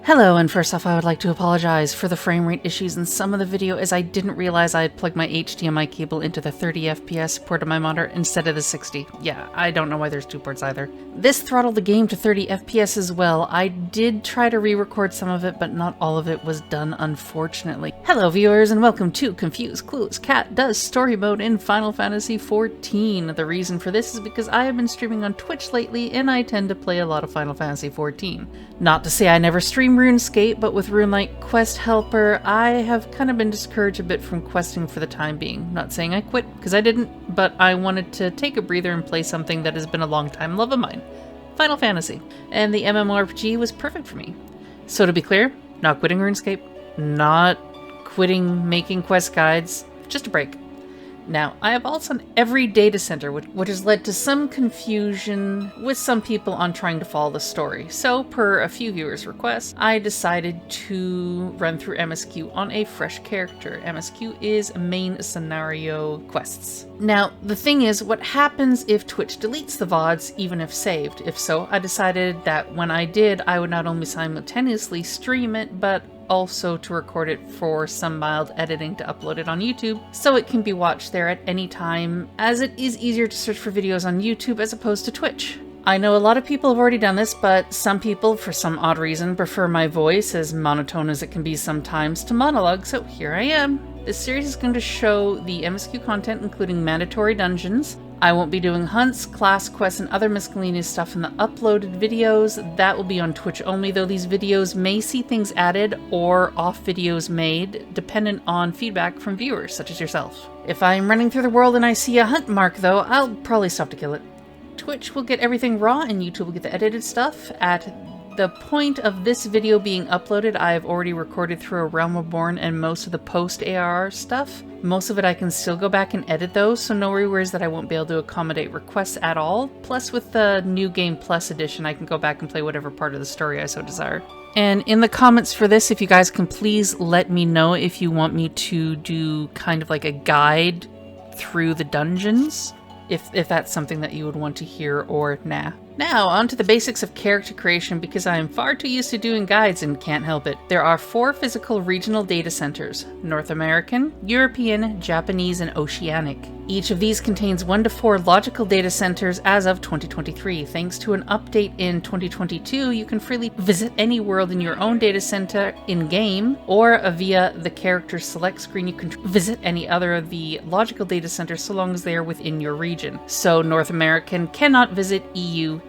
Hello, and first off I would like to apologize for the frame rate issues in some of the video as I didn't realize I had plugged my HDMI cable into the 30 FPS port of my monitor instead of the 60. Yeah, I don't know why there's two ports either. This throttled the game to 30 FPS as well. I did try to re-record some of it, but not all of it was done, unfortunately. Hello viewers, and welcome to Confused Clueless Cat Does Story Mode in Final Fantasy XIV. The reason for this is because I have been streaming on Twitch lately, and I tend to play a lot of Final Fantasy XIV. Not to say I never stream RuneScape, but with RuneLite Quest Helper, I have kind of been discouraged a bit from questing for the time being. Not saying I quit, because I didn't, but I wanted to take a breather and play something that has been a long time love of mine, Final Fantasy, and the MMORPG was perfect for me. So to be clear, not quitting RuneScape, not quitting making quest guides, just a break. Now, I have also on every data center, which has led to some confusion with some people on trying to follow the story. So, per a few viewers' requests, I decided to run through MSQ on a fresh character. MSQ is main scenario quests. Now, the thing is, what happens if Twitch deletes the VODs, even if saved? If so, I decided that when I did, I would not only simultaneously stream it, but also to record it for some mild editing to upload it on YouTube, so it can be watched there at any time, as it is easier to search for videos on YouTube as opposed to Twitch. I know a lot of people have already done this, but some people, for some odd reason, prefer my voice, as monotone as it can be sometimes, to monologue, so here I am. This series is going to show the MSQ content, including mandatory dungeons. I won't be doing hunts, class quests, and other miscellaneous stuff in the uploaded videos. That will be on Twitch only, though these videos may see things added or off videos made, dependent on feedback from viewers, such as yourself. If I'm running through the world and I see a hunt mark, though, I'll probably stop to kill it. Twitch will get everything raw, and YouTube will get the edited stuff. At the point of this video being uploaded, I've already recorded through A Realm Reborn and most of the post-ARR stuff. Most of it I can still go back and edit those, so no worries that I won't be able to accommodate requests at all. Plus, with the New Game Plus edition, I can go back and play whatever part of the story I so desire. And in the comments for this, if you guys can please let me know if you want me to do kind of like a guide through the dungeons, if that's something that you would want to hear, or nah. Now, on to the basics of character creation, because I am far too used to doing guides and can't help it. There are 4 physical regional data centers: North American, European, Japanese, and Oceanic. Each of these contains 1 to 4 logical data centers as of 2023. Thanks to an update in 2022, you can freely visit any world in your own data center in-game, or via the character select screen you can visit any other of the logical data centers so long as they are within your region. So North American cannot visit EU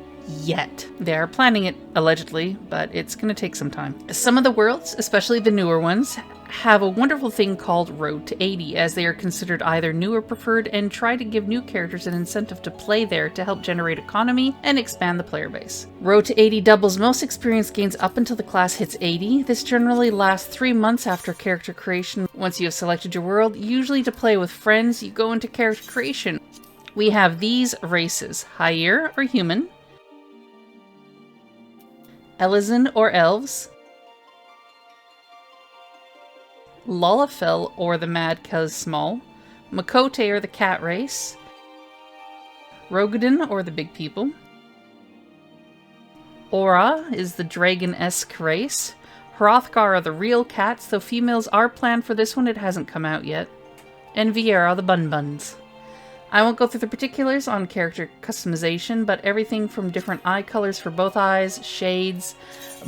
yet. They are planning it, allegedly, but it's going to take some time. Some of the worlds, especially the newer ones, have a wonderful thing called Road to 80, as they are considered either new or preferred, and try to give new characters an incentive to play there to help generate economy and expand the player base. Road to 80 doubles most experience gains up until the class hits 80. This generally lasts 3 months after character creation. Once you have selected your world, usually to play with friends, you go into character creation. We have these races: Higher or human, Elysian or elves, Lullafell or the Mad Cuz Small, Makote or the cat race, Rogadin or the big people, Aura is the dragon-esque race, Hrothgar are the real cats, though females are planned for this one, it hasn't come out yet, and Viera are the bun-buns. I won't go through the particulars on character customization, but everything from different eye colors for both eyes, shades,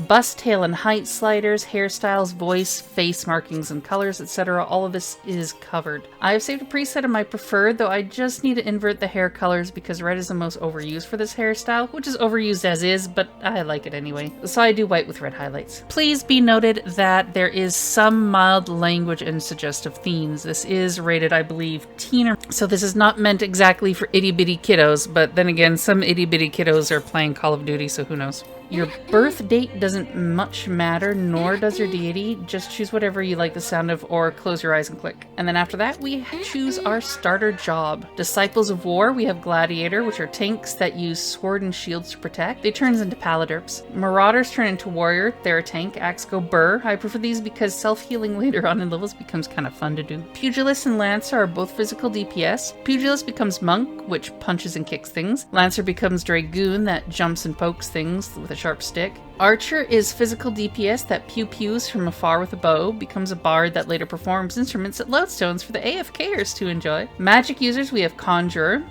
bust, tail, and height sliders, hairstyles, voice, face markings, and colors, etc. All of this is covered. I have saved a preset of my preferred, though I just need to invert the hair colors because red is the most overused for this hairstyle, which is overused as is, but I like it anyway. So I do white with red highlights. Please be noted that there is some mild language and suggestive themes. This is rated, I believe, teen, so this is not meant exactly for itty-bitty kiddos, but then again, some itty-bitty kiddos are playing Call of Duty, so who knows. Your birth date doesn't much matter, nor does your deity. Just choose whatever you like the sound of, or close your eyes and click. And then after that, we choose our starter job. Disciples of War, we have Gladiator, which are tanks that use sword and shields to protect. They turn into Paladerps. Marauders turn into Warrior, they're a tank. Axe go Burr. I prefer these because self-healing later on in levels becomes kind of fun to do. Pugilist and Lancer are both physical DPS. Pugilist becomes Monk, which punches and kicks things. Lancer becomes Dragoon, that jumps and pokes things with a sharp stick. Archer is physical DPS that pew-pews from afar with a bow, becomes a bard that later performs instruments at lodestones for the AFKers to enjoy. Magic users, we have Conjurer,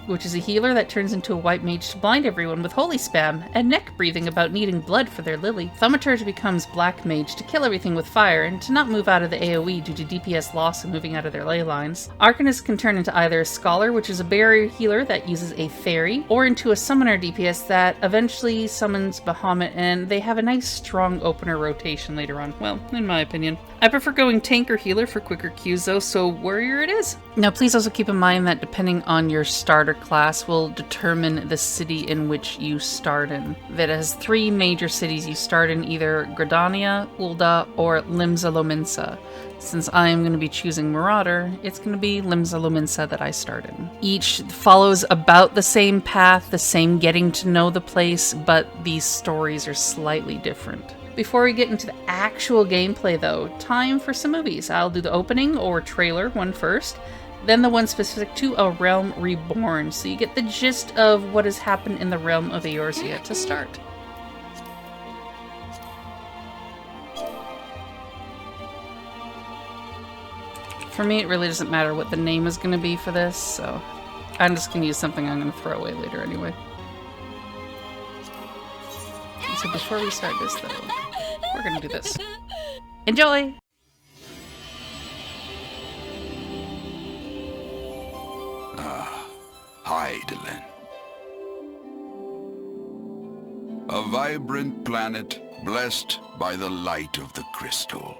which is a healer that turns into a white mage to blind everyone with holy spam, and neck breathing about needing blood for their lily. Thaumaturge becomes black mage to kill everything with fire and to not move out of the AoE due to DPS loss and moving out of their ley lines. Arcanist can turn into either a scholar, which is a barrier healer that uses a fairy, or into a summoner DPS that eventually summons Bahamut, and they have a nice strong opener rotation later on. Well, in my opinion. I prefer going tank or healer for quicker queues though, so warrior it is. Now please also keep in mind that depending on your starter class will determine the city in which you start in. That has 3 major cities you start in, either Gridania, Ul'dah, or Limsa Lominsa. Since I am going to be choosing Marauder, it's going to be Limsa Lominsa that I start in. Each follows about the same path, the same getting to know the place, but these stories are slightly different. Before we get into the actual gameplay though, time for some movies. I'll do the opening or trailer one first, then the one specific to A Realm Reborn, so you get the gist of what has happened in the realm of Eorzea to start. For me, it really doesn't matter what the name is going to be for this, so I'm just going to use something I'm going to throw away later anyway. So before we start this though, we're going to do this. Enjoy! Hydaelyn. A vibrant planet blessed by the light of the crystal.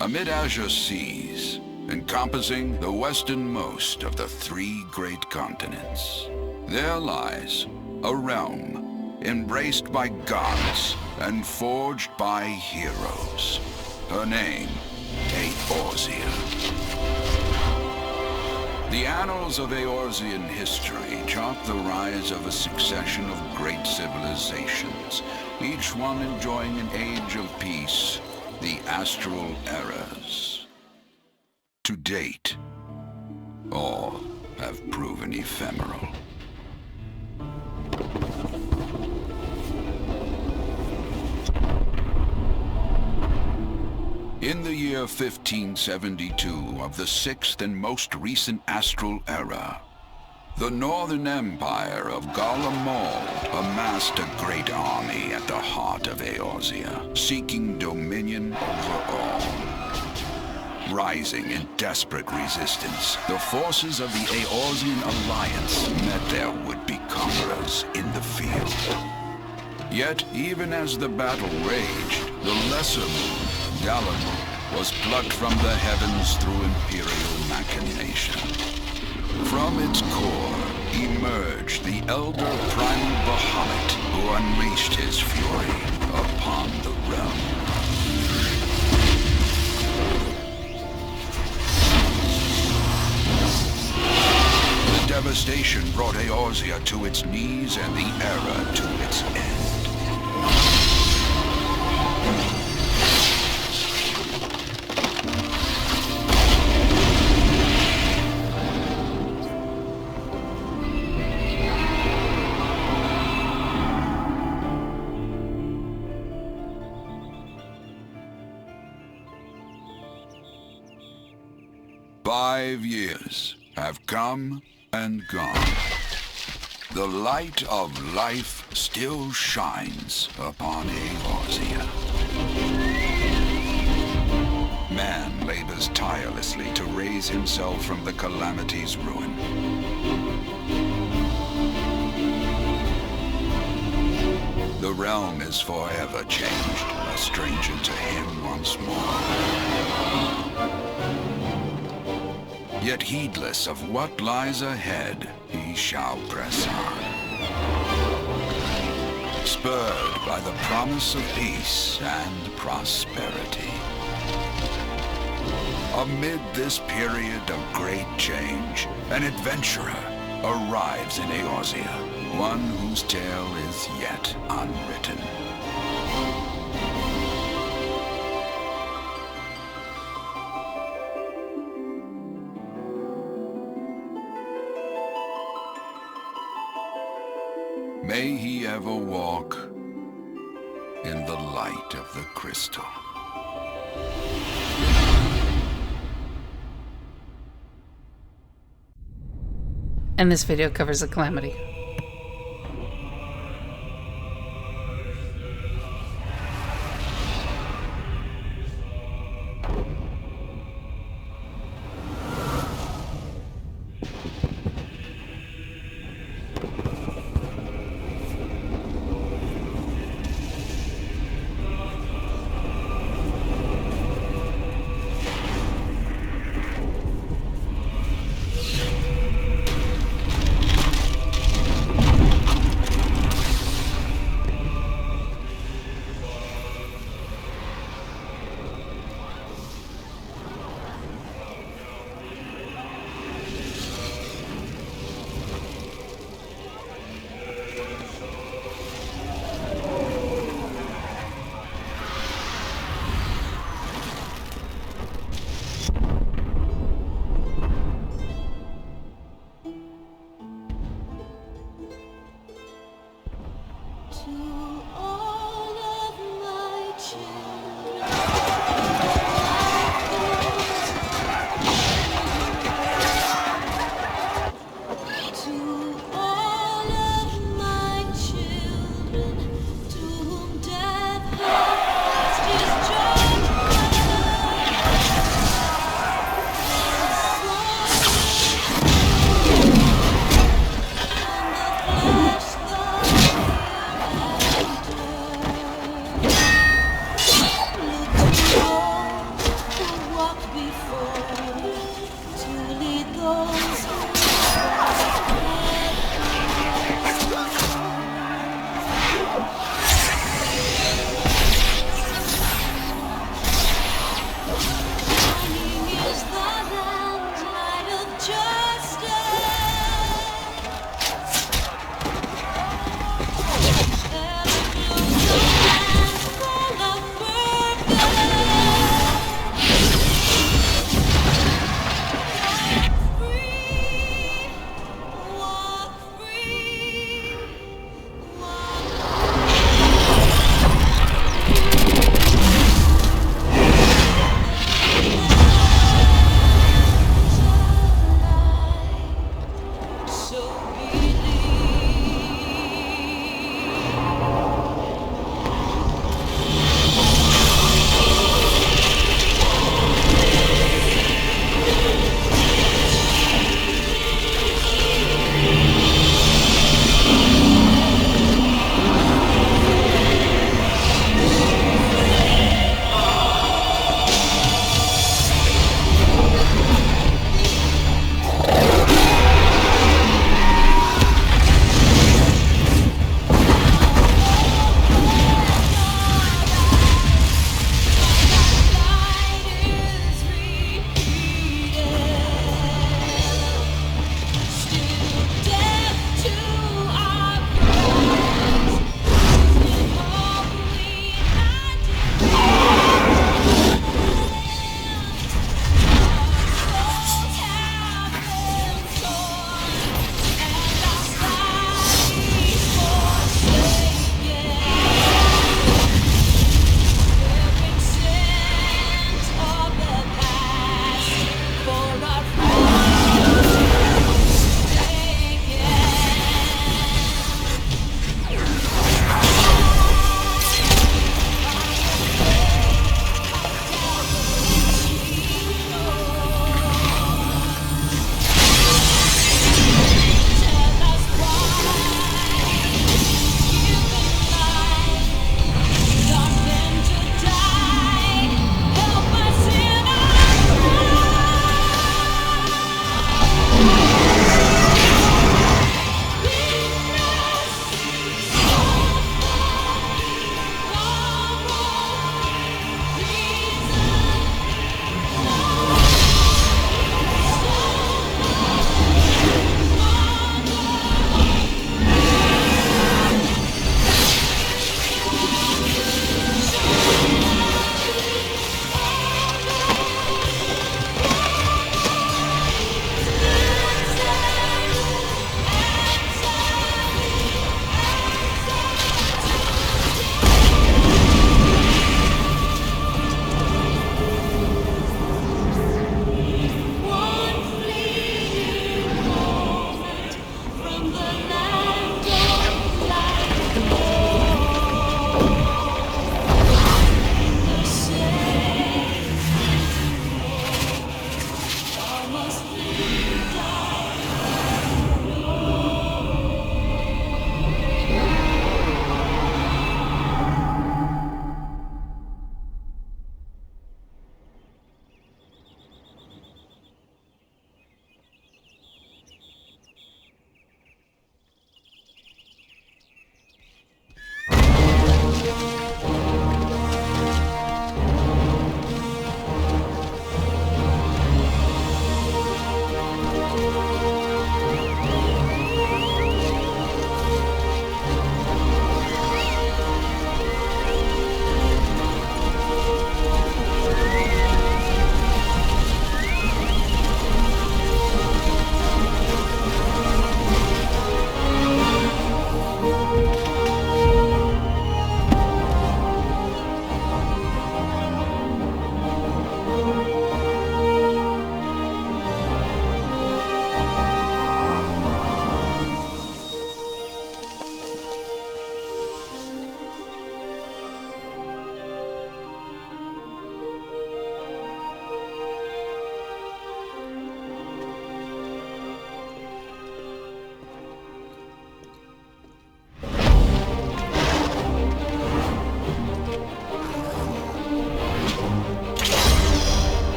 Amid azure seas, encompassing the westernmost of the 3 great continents, there lies a realm embraced by gods and forged by heroes. Her name, Eorzea. The annals of Eorzean history chart the rise of a succession of great civilizations, each one enjoying an age of peace, the Astral Eras. To date, all have proven ephemeral. In the year 1572 of the 6th and most recent Astral Era, the Northern Empire of Garlemald amassed a great army at the heart of Eorzea, seeking dominion over all. Rising in desperate resistance, the forces of the Eorzean Alliance met their would-be conquerors in the field. Yet, even as the battle raged, the lesser moon, Dalamud, was plucked from the heavens through imperial machination. From its core emerged the elder primal Bahamut, who unleashed his fury upon the realm. The devastation brought Eorzea to its knees and the era to its end. 5 years have come and gone. The light of life still shines upon Eorzea. Man labors tirelessly to raise himself from the calamity's ruin. The realm is forever changed, a stranger to him once more. Yet heedless of what lies ahead, he shall press on. Spurred by the promise of peace and prosperity. Amid this period of great change, an adventurer arrives in Eorzea, one whose tale is yet unwritten. May he ever walk in the light of the crystal. And this video covers a calamity.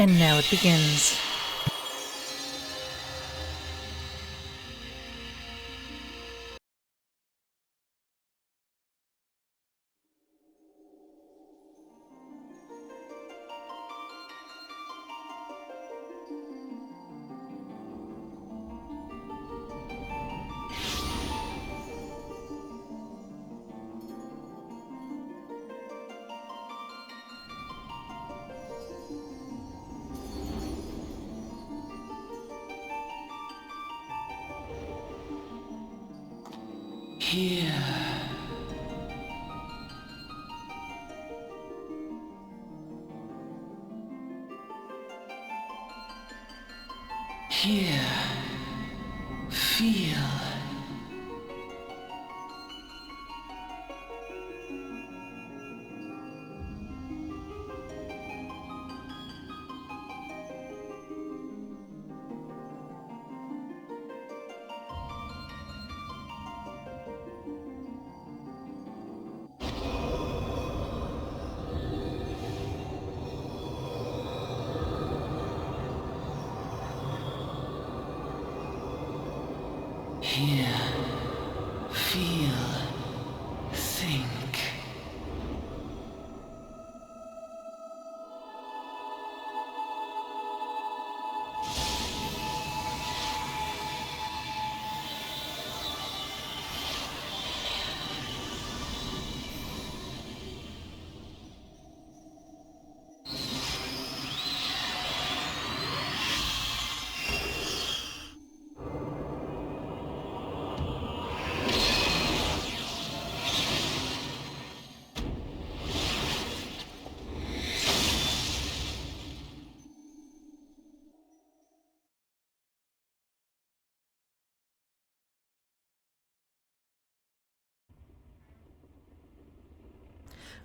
And now it begins. Here. Here. Feel. Hear, feel, think.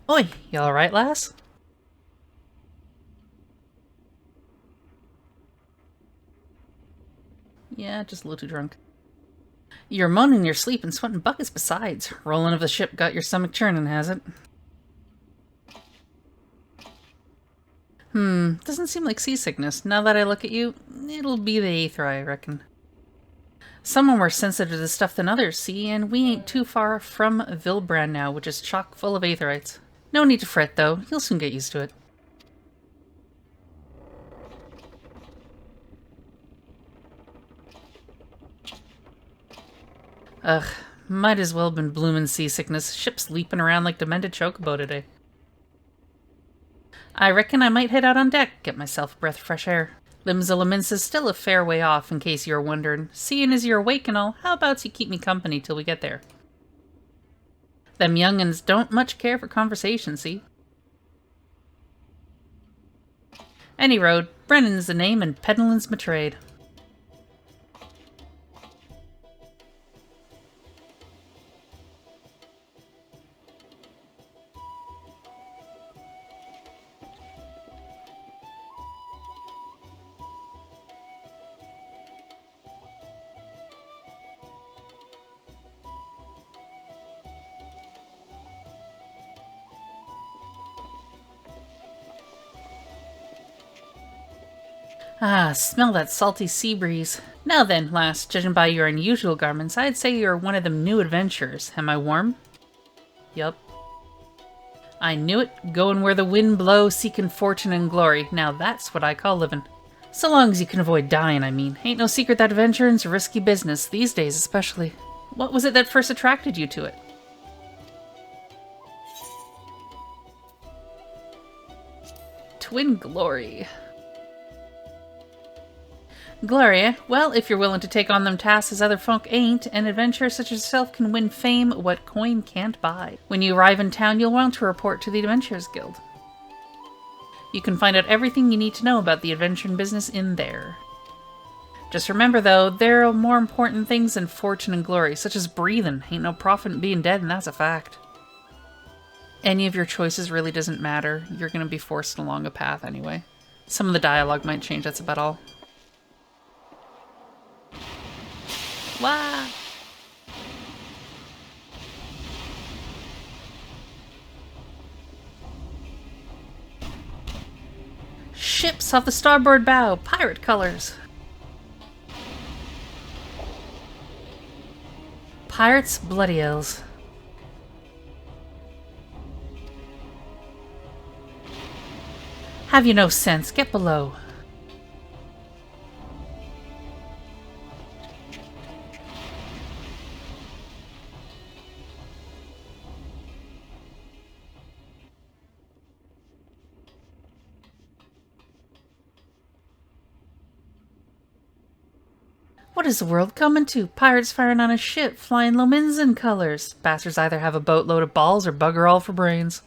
Oi, you alright, lass? Yeah, just a little too drunk. You're moaning in your sleep and sweating buckets besides. Rolling of the ship got your stomach churning, has it? Doesn't seem like seasickness. Now that I look at you, it'll be the aether, I reckon. Some are more sensitive to this stuff than others, see, and we ain't too far from Vilbrand now, which is chock full of aetherites. No need to fret, though. You'll soon get used to it. Ugh, might as well have been bloomin' seasickness. Ship's leaping around like demented chocobo today. I reckon I might head out on deck, get myself a breath of fresh air. Limsa Lominsa's still a fair way off, in case you're wondering. Seeing as you're awake and all, how about you keep me company till we get there? Them young'uns don't much care for conversation, see? Any road, Brennan's the name and peddling's my trade. Ah, smell that salty sea breeze. Now then, lass, judging by your unusual garments, I'd say you're one of them new adventurers. Am I warm? Yup. I knew it. Going where the wind blows, seeking fortune and glory. Now that's what I call living. So long as you can avoid dying, I mean. Ain't no secret that adventuring's a risky business, these days especially. What was it that first attracted you to it? Twin glory. Gloria, well, if you're willing to take on them tasks as other folk ain't, an adventurer such as yourself can win fame what coin can't buy. When you arrive in town, you'll want to report to the Adventurers Guild. You can find out everything you need to know about the adventuring business in there. Just remember, though, there are more important things than fortune and glory, such as breathing. Ain't no profit in being dead, and that's a fact. Any of your choices really doesn't matter. You're going to be forced along a path anyway. Some of the dialogue might change, that's about all. Wow. Ship's masts off the starboard bow, pirate colors. Pirates, bloody hells. Have you no sense? Get below. What is the world coming to? Pirates firing on a ship, flying Lominsan colors. Bastards either have a boatload of balls or bugger all for brains.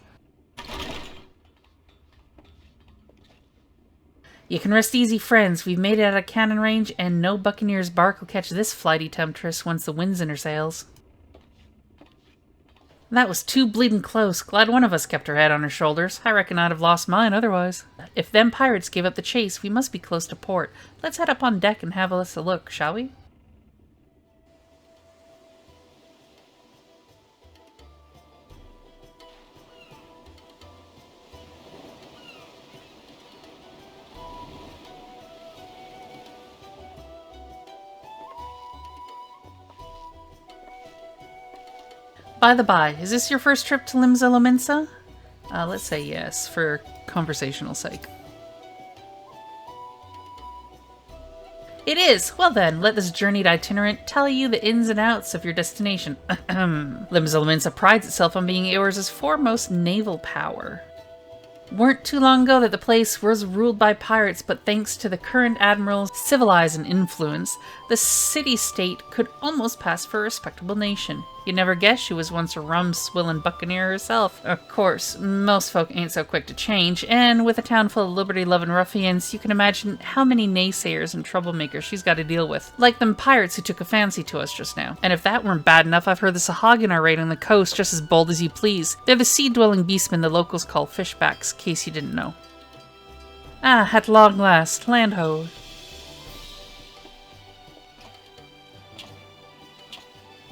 You can rest easy, friends. We've made it out of cannon range, and no buccaneer's bark will catch this flighty temptress once the wind's in her sails. That was too bleeding close. Glad one of us kept her head on her shoulders. I reckon I'd have lost mine otherwise. If them pirates give up the chase, we must be close to port. Let's head up on deck and have a look, shall we? By the by, is this your first trip to Limsa Lominsa? Let's say yes, for conversational sake. It is! Well then, let this journeyed itinerant tell you the ins and outs of your destination. Limsa Lominsa prides itself on being Eorz's foremost naval power. Weren't too long ago that the place was ruled by pirates, but thanks to the current admiral's civilizing influence, the city-state could almost pass for a respectable nation. You'd never guess she was once a rum-swilling buccaneer herself. Of course, most folk ain't so quick to change, and with a town full of liberty-loving ruffians, you can imagine how many naysayers and troublemakers she's got to deal with. Like them pirates who took a fancy to us just now. And if that weren't bad enough, I've heard the Sahagin are raiding the coast just as bold as you please. They're the sea-dwelling beastmen the locals call fishbacks, in case you didn't know. Ah, at long last, land ho.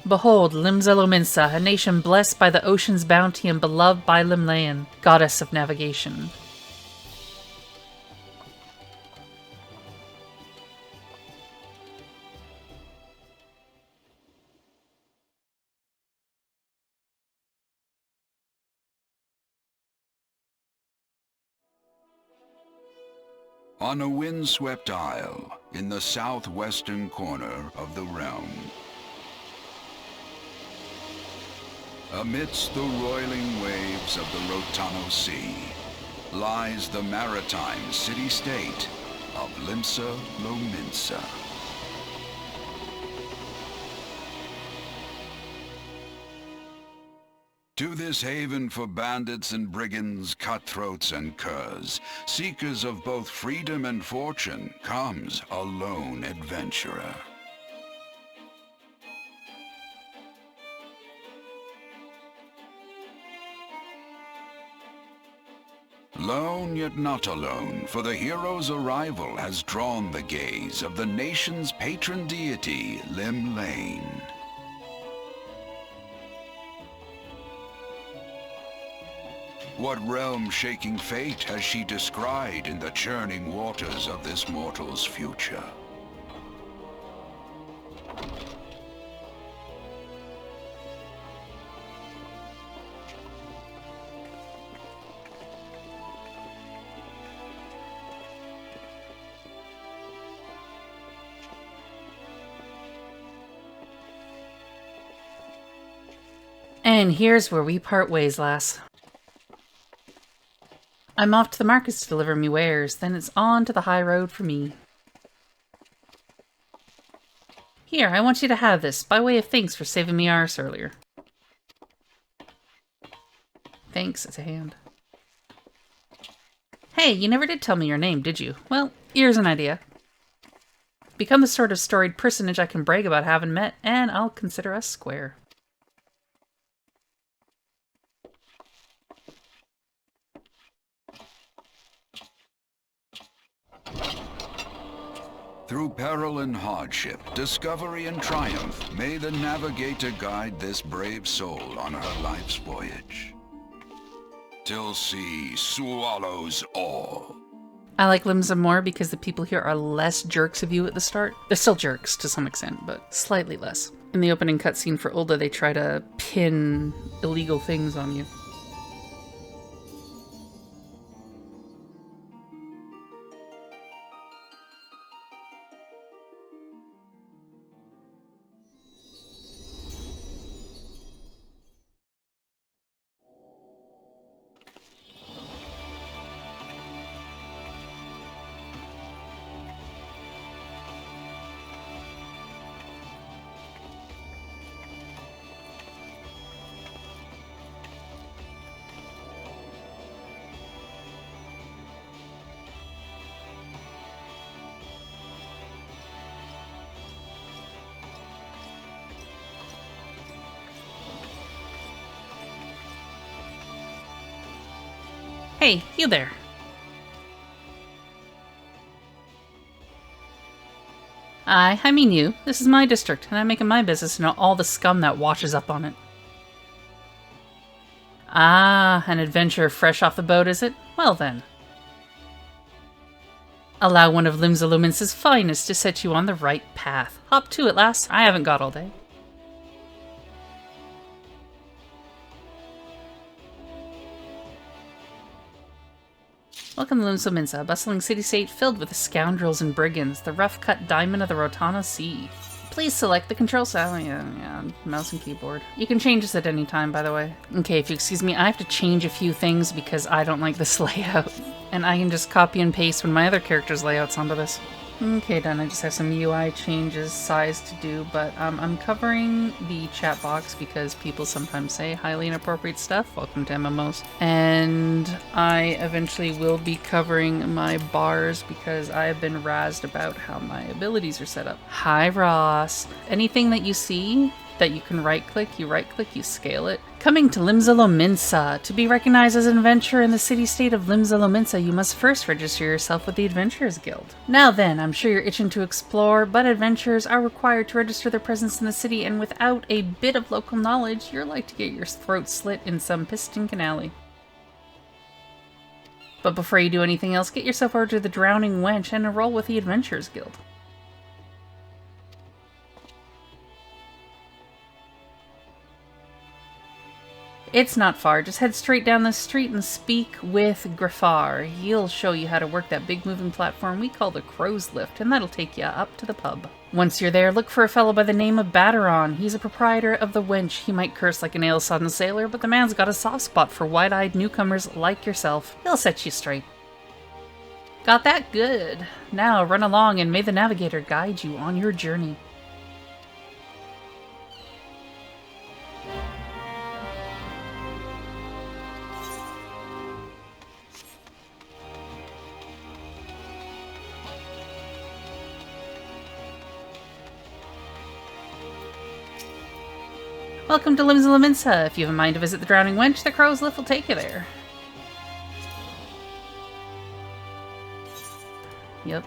Behold, Limsa Lominsa, a nation blessed by the ocean's bounty and beloved by Limlayan, goddess of navigation. On a windswept isle in the southwestern corner of the realm, amidst the roiling waves of the Rotano Sea, lies the maritime city-state of Limsa Lominsa. To this haven for bandits and brigands, cutthroats and curs, seekers of both freedom and fortune, comes a lone adventurer. Lone yet not alone, for the hero's arrival has drawn the gaze of the nation's patron deity, Limlayan. What realm-shaking fate has she descried in the churning waters of this mortal's future? And here's where we part ways, lass. I'm off to the markets to deliver me wares, then it's on to the high road for me. Here, I want you to have this, by way of thanks for saving me arse earlier. Thanks, it's a hand. Hey, you never did tell me your name, did you? Well, here's an idea. Become the sort of storied personage I can brag about having met, and I'll consider us square. Through peril and hardship, discovery and triumph, may the navigator guide this brave soul on her life's voyage. Till sea swallows all. I like Limsa more because the people here are less jerks of you at the start. They're still jerks to some extent, but slightly less. In the opening cutscene for Ulda, they try to pin illegal things on you. Hey, you there. I mean you. This is my district, and I make it my business to know all the scum that washes up on it. Ah, an adventure fresh off the boat, is it? Well then. Allow one of Limsa Lominsa's finest to set you on the right path. Hop to it, lass. I haven't got all day. Welcome to Limsa Lominsa, a bustling city-state filled with scoundrels and brigands, the rough-cut diamond of the Rotana Sea. Please select the control style. Yeah, mouse and keyboard. You can change this at any time, by the way. Okay, if you excuse me, I have to change a few things because I don't like this layout. And I can just copy and paste one of my other characters' layouts onto this. Okay, done. I just have some UI changes, size to do, but I'm covering the chat box because people sometimes say highly inappropriate stuff. Welcome to MMOs. And I eventually will be covering my bars because I have been razzed about how my abilities are set up. Hi, Ross. Anything that you see that you can right-click, you scale it. Coming to Limsa Lominsa. To be recognized as an adventurer in the city-state of Limsa Lominsa, you must first register yourself with the Adventurers Guild. Now then, I'm sure you're itching to explore, but adventurers are required to register their presence in the city, and without a bit of local knowledge, you're like to get your throat slit in some piston alley. But before you do anything else, get yourself over to the Drowning Wench and enroll with the Adventurers Guild. It's not far, just head straight down the street and speak with Griffar. He'll show you how to work that big moving platform we call the Crow's Lift, and that'll take you up to the pub. Once you're there, look for a fellow by the name of Batteron. He's a proprietor of the Wench. He might curse like an ale-sodden sailor, but the man's got a soft spot for wide-eyed newcomers like yourself. He'll set you straight. Got that? Good. Now run along and may the navigator guide you on your journey. Welcome to Limsa Lominsa. If you have a mind to visit the Drowning Wench, the Crow's Lift will take you there. Yep.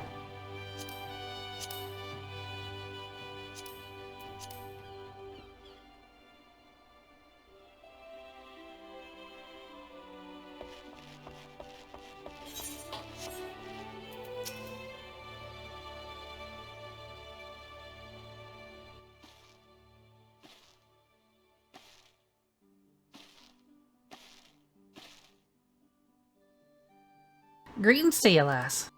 Greetings to you, lass.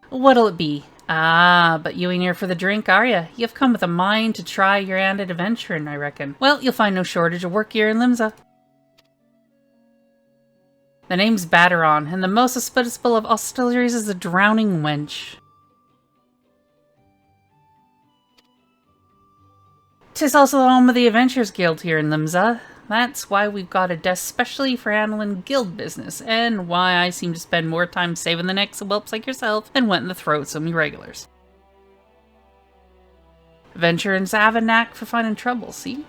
What'll it be? Ah, but you ain't here for the drink, are ya? You've come with a mind to try your hand at adventuring, I reckon. Well, you'll find no shortage of work here in Limsa. The name's Batteron, and the most hospitable of auxiliaries is the Drowning Wench. 'Tis also the home of the Adventurers Guild here in Limsa. That's why we've got a desk specially for handling guild business, and why I seem to spend more time saving the necks of whelps like yourself than wetting the throats of me regulars. Adventurers have a knack for finding trouble, see?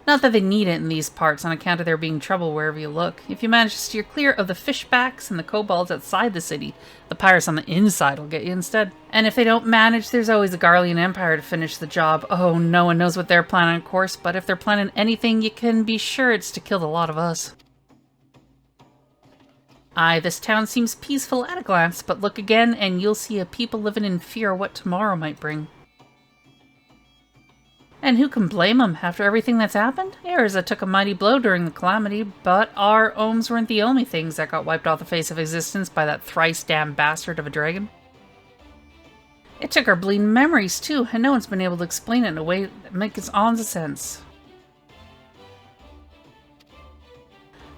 Not that they need it in these parts on account of there being trouble wherever you look. If you manage to steer clear of the fishbacks and the kobolds outside the city, the pirates on the inside will get you instead. And if they don't manage, there's always the Garlean Empire to finish the job. Oh, no one knows what they're planning, of course, but if they're planning anything, you can be sure it's to kill the lot of us. Aye, this town seems peaceful at a glance, but look again and you'll see a people living in fear of what tomorrow might bring. And who can blame 'em after everything that's happened? Erza took a mighty blow during the calamity, but our ohms weren't the only things that got wiped off the face of existence by that thrice-damned bastard of a dragon. It took our bleeding memories, too, and no one's been able to explain it in a way that makes all the sense.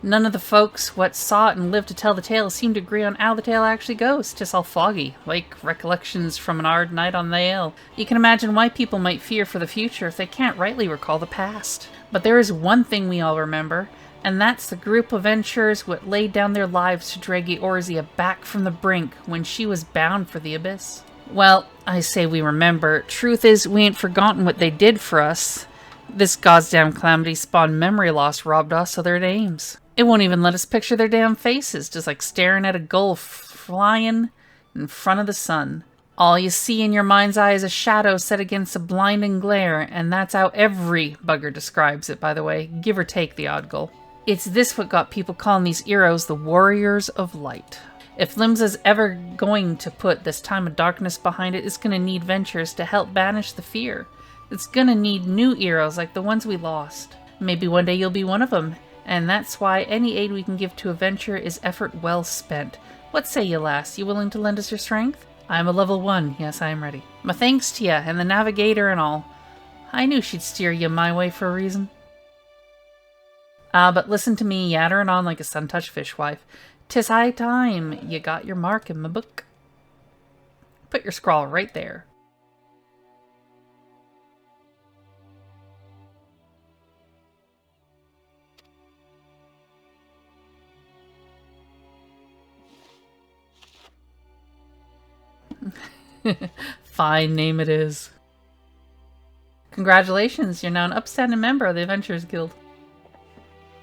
None of the folks what saw it and lived to tell the tale seem to agree on how the tale actually goes. 'Tis all foggy, like recollections from an hard night on the ale. You can imagine why people might fear for the future if they can't rightly recall the past. But there is one thing we all remember, and that's the group of adventurers what laid down their lives to drag Eorzea back from the brink when she was bound for the abyss. Well, I say we remember. Truth is, we ain't forgotten what they did for us. This goddamn calamity spawned memory loss robbed us of their names. It won't even let us picture their damn faces, just like staring at a gull flying in front of the sun. All you see in your mind's eye is a shadow set against a blinding glare, and that's how every bugger describes it, by the way, give or take the odd gull. It's this what got people calling these heroes the Warriors of Light. If Limsa's ever going to put this time of darkness behind it, it's going to need ventures to help banish the fear. It's going to need new heroes like the ones we lost. Maybe one day you'll be one of them. And that's why any aid we can give to a venture is effort well spent. What say you, lass? You willing to lend us your strength? I'm a level 1. Yes, I am ready. My thanks to ya, and the navigator and all. I knew she'd steer you my way for a reason. But listen to me yattering on like a sun-touched fishwife. 'Tis high time you got your mark in my book. Put your scrawl right there. Fine name it is. Congratulations, you're now an upstanding member of the Adventurers Guild.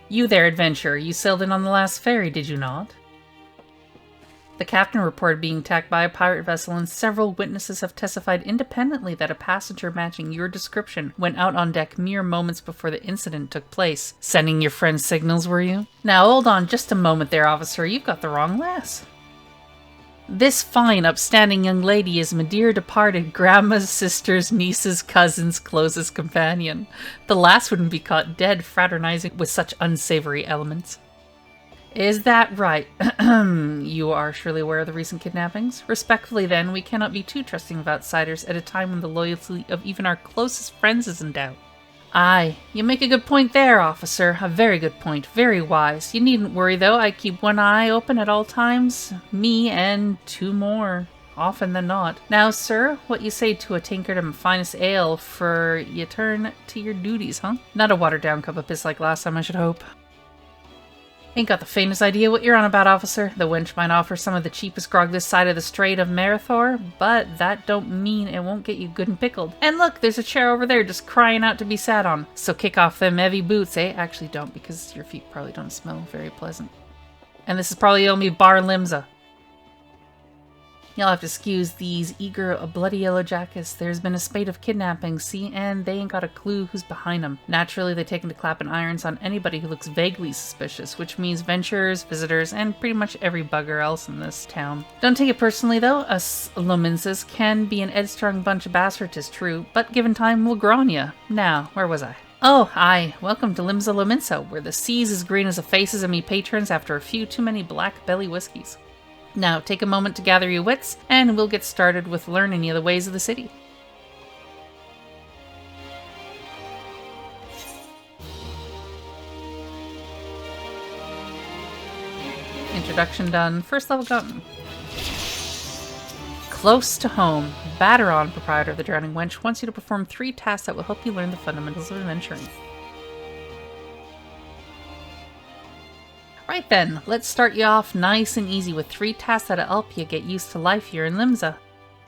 You there, adventurer, you sailed in on the last ferry, did you not? The captain reported being attacked by a pirate vessel, and several witnesses have testified independently that a passenger matching your description went out on deck mere moments before the incident took place. Sending your friends signals, were you? Now hold on just a moment there, officer, you've got the wrong lass. This fine, upstanding young lady is my dear departed grandma's sister's niece's cousin's closest companion. The lass wouldn't be caught dead fraternizing with such unsavory elements. Is that right? You are surely aware of the recent kidnappings? Respectfully then, we cannot be too trusting of outsiders at a time when the loyalty of even our closest friends is in doubt. Aye, you make a good point there, officer. A very good point. Very wise. You needn't worry, though. I keep one eye open at all times. Me and 2 more. Often than not. Now, sir, what you say to a tankard of my finest ale for you turn to your duties, huh? Not a watered-down cup of piss like last time, I should hope. Ain't got the faintest idea what you're on about, officer. The wench might offer some of the cheapest grog this side of the Strait of Marathor, but that don't mean it won't get you good and pickled. And look, there's a chair over there just crying out to be sat on. So kick off them heavy boots, eh? Actually don't, because your feet probably don't smell very pleasant. And this is probably only Bar Limsa. You'll have to excuse these eager, bloody yellow jackets. There's been a spate of kidnappings, see, and they ain't got a clue who's behind them. Naturally, they take into clapping irons on anybody who looks vaguely suspicious, which means venturers, visitors, and pretty much every bugger else in this town. Don't take it personally, though. Us Lominsas can be an headstrong bunch of bastards, 'tis true, but given time, we'll grow on ya. Now, where was I? Oh, aye, welcome to Limsa Lominsa, where the sea's as green as the faces of me patrons after a few too many black belly whiskeys. Now, take a moment to gather your wits, and we'll get started with learning you the ways of the city. Introduction done. First level gotten. Close to home. Batteron, proprietor of the Drowning Wench, wants you to perform 3 tasks that will help you learn the fundamentals of adventuring. Right then, let's start you off nice and easy with 3 tasks that'll help you get used to life here in Limsa.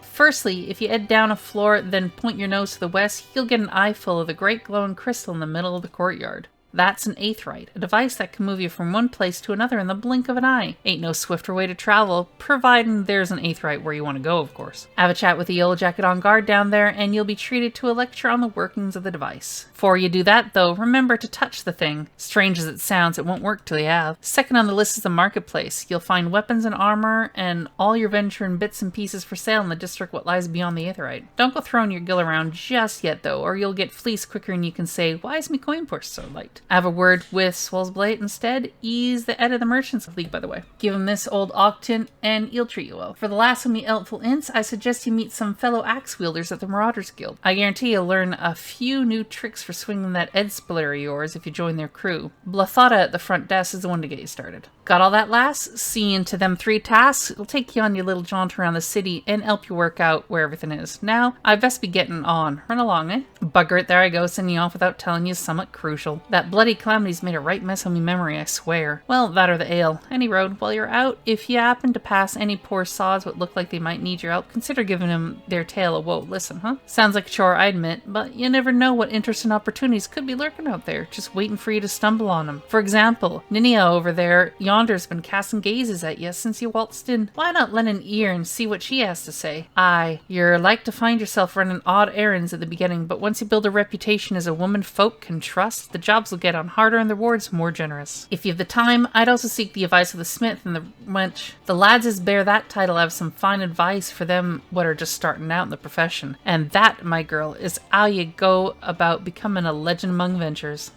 Firstly, if you head down a floor, then point your nose to the west, you'll get an eyeful of the great glowing crystal in the middle of the courtyard. That's an aetheryte, a device that can move you from one place to another in the blink of an eye. Ain't no swifter way to travel, providing there's an aetheryte where you want to go, of course. Have a chat with the yellow jacket on guard down there, and you'll be treated to a lecture on the workings of the device. Before you do that, though, remember to touch the thing. Strange as it sounds, it won't work till you have. Second on the list is the marketplace. You'll find weapons and armor, and all your venture and bits and pieces for sale in the district what lies beyond the aetheryte. Don't go throwing your gill around just yet, though, or you'll get fleeced quicker and you can say, why is me coin purse so light? I have a word with Swellsblade instead. He's the ed of the Merchants League, by the way. Give him this old octant, and he'll treat you well. For the last of me elful ints, I suggest you meet some fellow axe wielders at the Marauders Guild. I guarantee you'll learn a few new tricks for swinging that ed splitter of yours if you join their crew. Blathata at the front desk is the one to get you started. Got all that, lass? Seeing to them 3 tasks, it'll take you on your little jaunt around the city and help you work out where everything is. Now, I best be getting on. Run along, eh? Bugger it, there I go, sending you off without telling you somewhat crucial. That bloody calamity's made a right mess of me memory, I swear. Well, that or the ale. Any road, while you're out, if you happen to pass any poor sods what look like they might need your help, consider giving them their tale a woe listen, huh? Sounds like a chore, I admit, but you never know what interesting opportunities could be lurking out there, just waiting for you to stumble on them. For example, Ninia over there yonder's been casting gazes at you since you waltzed in. Why not lend an ear and see what she has to say? Aye, you're like to find yourself running odd errands at the beginning, but once you build a reputation as a woman folk can trust, the jobs will get on harder and the rewards more generous. If you have the time, I'd also seek the advice of the smith and the wench. The lads as bear that title have some fine advice for them what are just starting out in the profession. And that, my girl, is how you go about becoming a legend among ventures.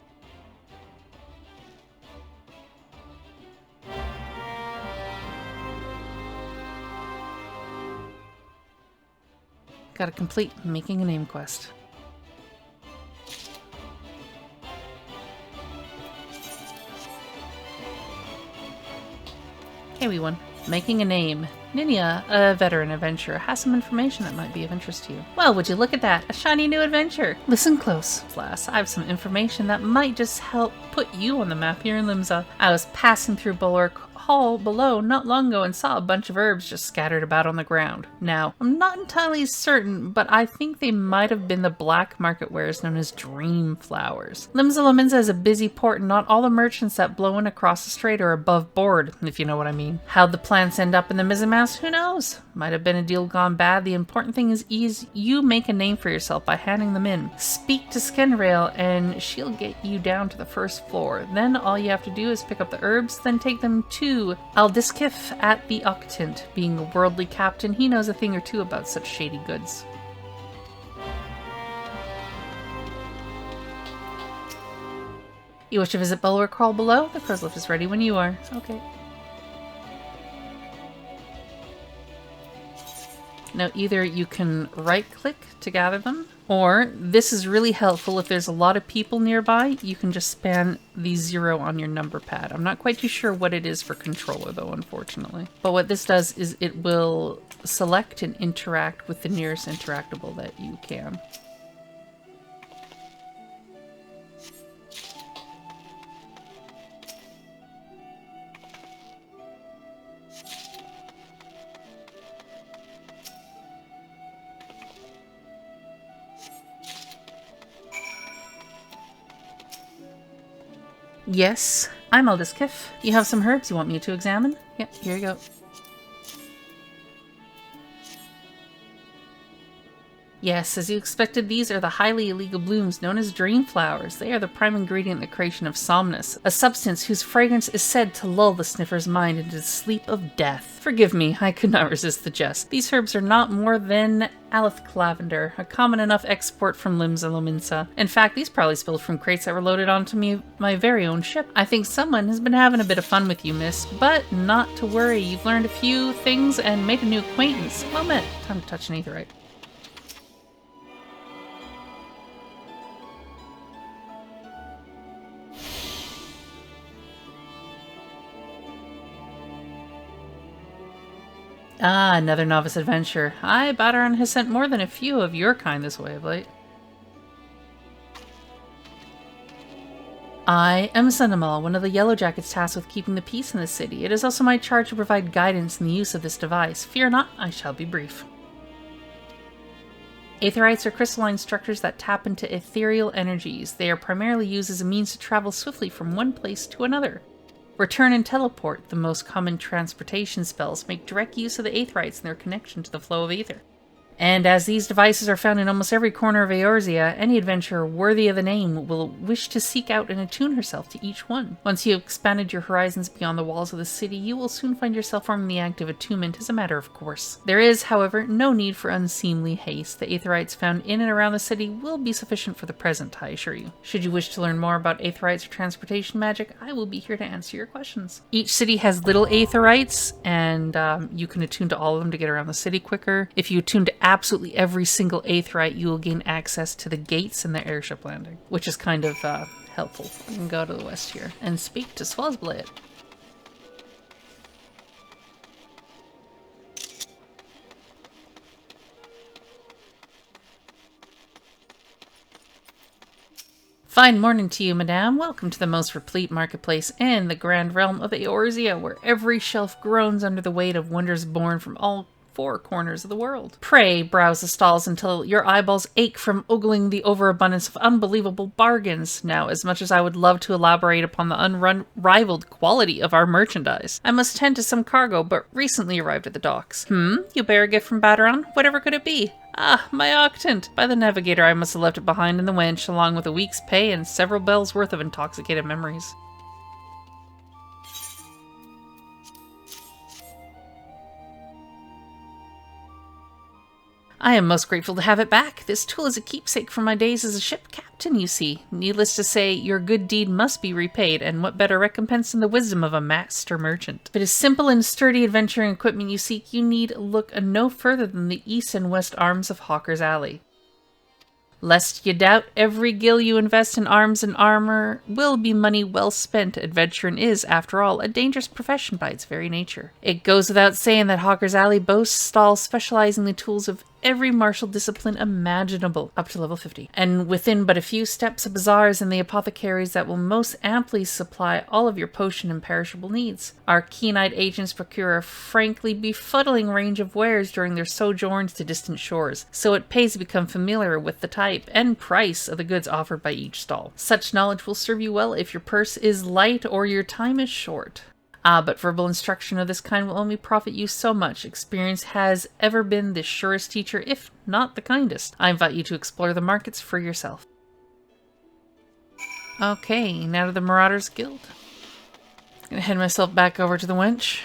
Gotta complete making a name quest. Okay, wee one. Making a name. Ninia, a veteran adventurer, has some information that might be of interest to you. Well, would you look at that? A shiny new adventure. Listen close, lass. I have some information that might just help put you on the map here in Limsa. I was passing through Bulwark Hall below not long ago and saw a bunch of herbs just scattered about on the ground. Now, I'm not entirely certain, but I think they might have been the black market wares known as dream flowers. Limsa Lominsa is a busy port and not all the merchants that blow in across the strait are above board, if you know what I mean. How'd the plants end up in the mizzenmast? Who knows? Might have been a deal gone bad. The important thing is you make a name for yourself by handing them in. Speak to Skenrail and she'll get you down to the first floor. Then all you have to do is pick up the herbs, then take them to Aldiskif at the Octant. Being a worldly captain, he knows a thing or two about such shady goods. You wish to visit Bulwark Hall below? The crow's lift is ready when you are. Okay. Now either you can right-click to gather them, or this is really helpful if there's a lot of people nearby, you can just span the 0 on your number pad. I'm not quite too sure what it is for controller though, unfortunately. But what this does is it will select and interact with the nearest interactable that you can. Yes, I'm Aldiskif. You have some herbs you want me to examine? Yep, here you go. Yes, as you expected, these are the highly illegal blooms known as dream flowers. They are the prime ingredient in the creation of somnus, a substance whose fragrance is said to lull the sniffer's mind into the sleep of death. Forgive me, I could not resist the jest. These herbs are not more than Aleth lavender, a common enough export from Limsa Lominsa. In fact, these probably spilled from crates that were loaded onto my very own ship. I think someone has been having a bit of fun with you, miss, but not to worry. You've learned a few things and made a new acquaintance. Well met. Time to touch an aetheryte. Ah, another novice adventurer. I, Badaran, has sent more than a few of your kind this way of late. I am Sennemal, one of the Yellow Jackets tasked with keeping the peace in the city. It is also my charge to provide guidance in the use of this device. Fear not, I shall be brief. Aetherites are crystalline structures that tap into ethereal energies. They are primarily used as a means to travel swiftly from one place to another. Return and teleport, the most common transportation spells, make direct use of the Aetherites and their connection to the flow of ether. And as these devices are found in almost every corner of Eorzea, any adventurer worthy of the name will wish to seek out and attune herself to each one. Once you have expanded your horizons beyond the walls of the city, you will soon find yourself forming the act of attunement as a matter of course. There is, however, no need for unseemly haste. The Aetherites found in and around the city will be sufficient for the present, I assure you. Should you wish to learn more about Aetherites or transportation magic, I will be here to answer your questions. Each city has little Aetherites, and you can attune to all of them to get around the city quicker. If you attune to absolutely every single Aetherite, you will gain access to the gates and the airship landing, which is kind of helpful. We can go to the west here and speak to Swazblade. Fine morning to you, madame. Welcome to the most replete marketplace in the grand realm of Eorzea, where every shelf groans under the weight of wonders born from all four corners of the world. Pray browse the stalls until your eyeballs ache from ogling the overabundance of unbelievable bargains. Now, as much as I would love to elaborate upon the unrivaled quality of our merchandise, I must tend to some cargo but recently arrived at the docks. You bear a gift from Baderon? Whatever could it be? Ah, my octant! By the navigator, I must have left it behind in the wench, along with a week's pay and several bells worth of intoxicated memories. I am most grateful to have it back. This tool is a keepsake from my days as a ship captain, you see. Needless to say, your good deed must be repaid, and what better recompense than the wisdom of a master merchant? If it is simple and sturdy adventuring equipment you seek, you need look no further than the east and west arms of Hawker's Alley. Lest ye doubt, every gil you invest in arms and armor will be money well spent. Adventuring is, after all, a dangerous profession by its very nature. It goes without saying that Hawker's Alley boasts stalls specializing in the tools of every martial discipline imaginable, up to level 50. And within but a few steps of bazaars and the apothecaries that will most amply supply all of your potion and perishable needs. Our keen-eyed agents procure a frankly befuddling range of wares during their sojourns to distant shores, so it pays to become familiar with the type and price of the goods offered by each stall. Such knowledge will serve you well if your purse is light or your time is short. But verbal instruction of this kind will only profit you so much. Experience has ever been the surest teacher, if not the kindest. I invite you to explore the markets for yourself. Okay, now to the Marauders Guild. Gonna head myself back over to the wench.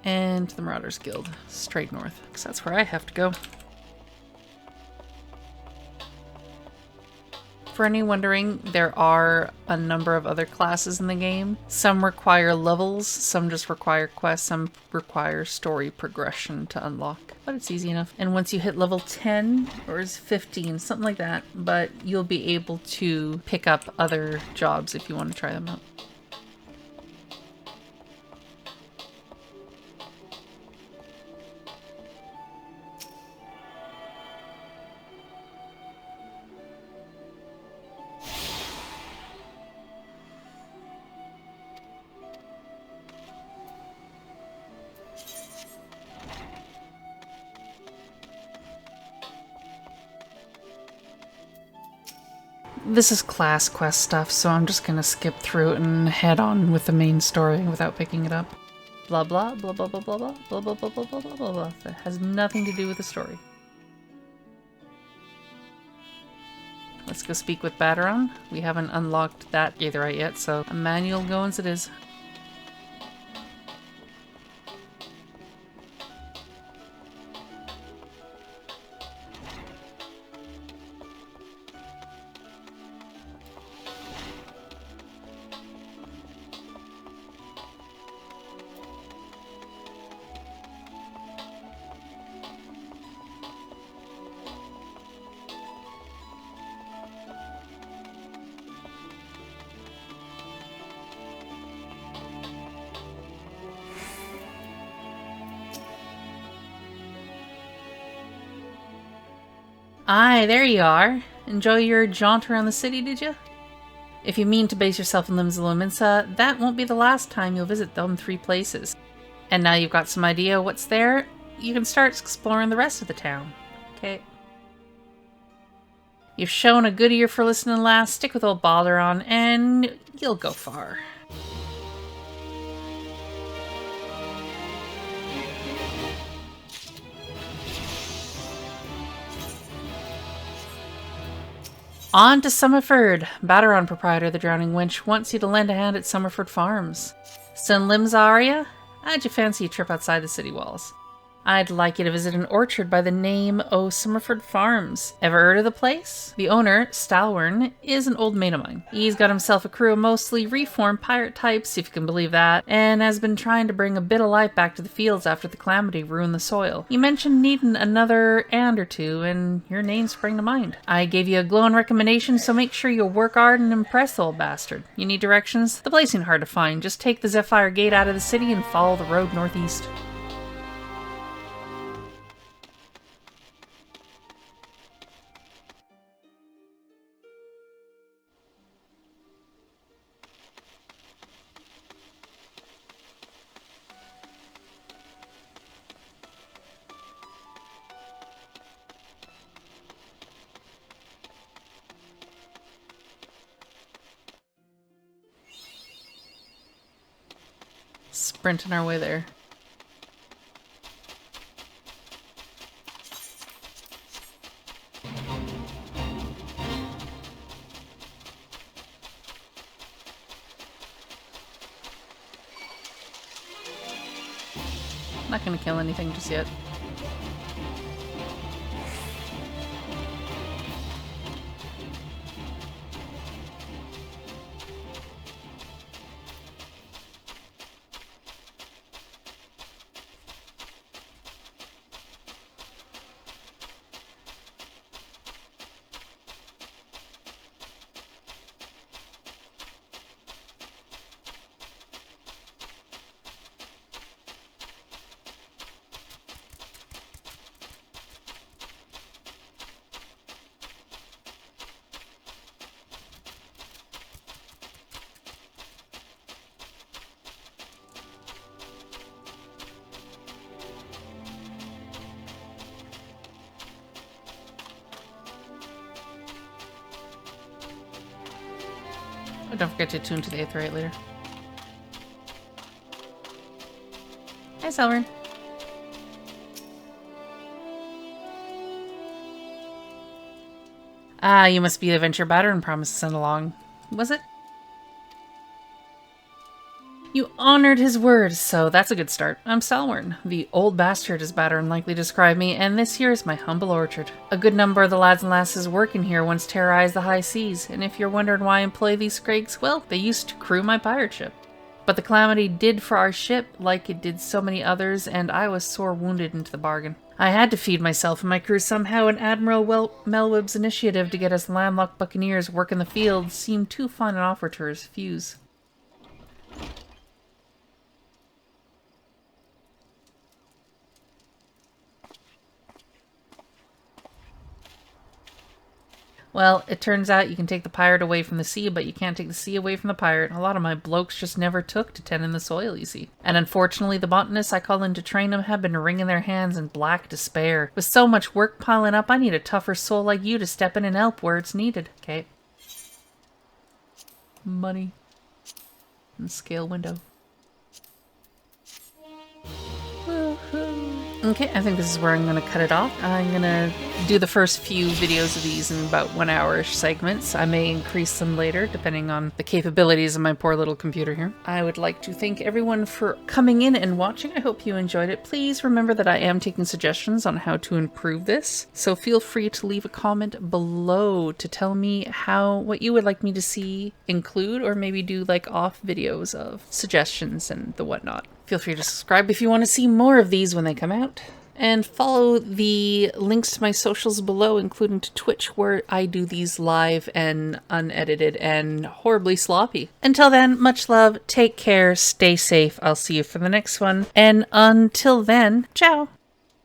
And to the Marauders Guild, straight north, because that's where I have to go. For any wondering, there are a number of other classes in the game. Some require levels, some just require quests, some require story progression to unlock. But it's easy enough. And once you hit level 10, or is 15, something like that, but you'll be able to pick up other jobs if you want to try them out. This is class quest stuff, so I'm just gonna skip through it and head on with the main story without picking it up. Blah blah blah blah blah blah blah blah blah blah blah blah blah blah blah. That has nothing to do with the story. Let's go speak with Baderon. We haven't unlocked that Aetherite yet, so a manual goings it is. Aye, there you are. Enjoy your jaunt around the city, did you? If you mean to base yourself in Limsa Lominsa, that won't be the last time you'll visit them 3 places. And now you've got some idea what's there, you can start exploring the rest of the town. Okay. You've shown a good ear for listening last, stick with old Balderon, and you'll go far. On to Summerford. Balderon, proprietor of the Drowning Wench, wants you to lend a hand at Summerford Farms. Still in Limsa, are ya? How'd you fancy a trip outside the city walls? I'd like you to visit an orchard by the name of Summerford Farms. Ever heard of the place? The owner, Stalwern, is an old mate of mine. He's got himself a crew of mostly reformed pirate types, if you can believe that, and has been trying to bring a bit of life back to the fields after the calamity ruined the soil. You mentioned needing another and or two, and your name sprang to mind. I gave you a glowing recommendation, so make sure you work hard and impress the old bastard. You need directions? The place ain't hard to find. Just take the Zephyr Gate out of the city and follow the road northeast. Sprinting our way there. Not gonna kill anything just yet. Oh, don't forget to tune to the Aetheryte later. Hi, Selvern. Ah, you must be the adventure Balderon promised to send along. Was it? You honored his word, so that's a good start. I'm Stalwern, the old bastard as Balderon likely described me, and this here is my humble orchard. A good number of the lads and lasses working here once terrorized the high seas, and if you're wondering why I employ these scrags, well, they used to crew my pirate ship. But the calamity did for our ship like it did so many others, and I was sore wounded into the bargain. I had to feed myself and my crew somehow, and Admiral Melweb's initiative to get us landlocked buccaneers working the fields seemed too fun an offer to refuse. Well, it turns out you can take the pirate away from the sea, but you can't take the sea away from the pirate. A lot of my blokes just never took to tending the soil, you see. And unfortunately, the botanists I call in to train them have been wringing their hands in black despair. With so much work piling up, I need a tougher soul like you to step in and help where it's needed. Okay. Money. And scale window. Woohoo. Okay, I think this is where I'm going to cut it off. I'm going to do the first few videos of these in about 1 hour-ish segments. I may increase them later, depending on the capabilities of my poor little computer here. I would like to thank everyone for coming in and watching. I hope you enjoyed it. Please remember that I am taking suggestions on how to improve this, so feel free to leave a comment below to tell me what you would like me to see include, or maybe do like off videos of suggestions and the whatnot. Feel free to subscribe if you want to see more of these when they come out. And follow the links to my socials below, including to Twitch, where I do these live and unedited and horribly sloppy. Until then, much love, take care, stay safe. I'll see you for the next one. And until then, ciao!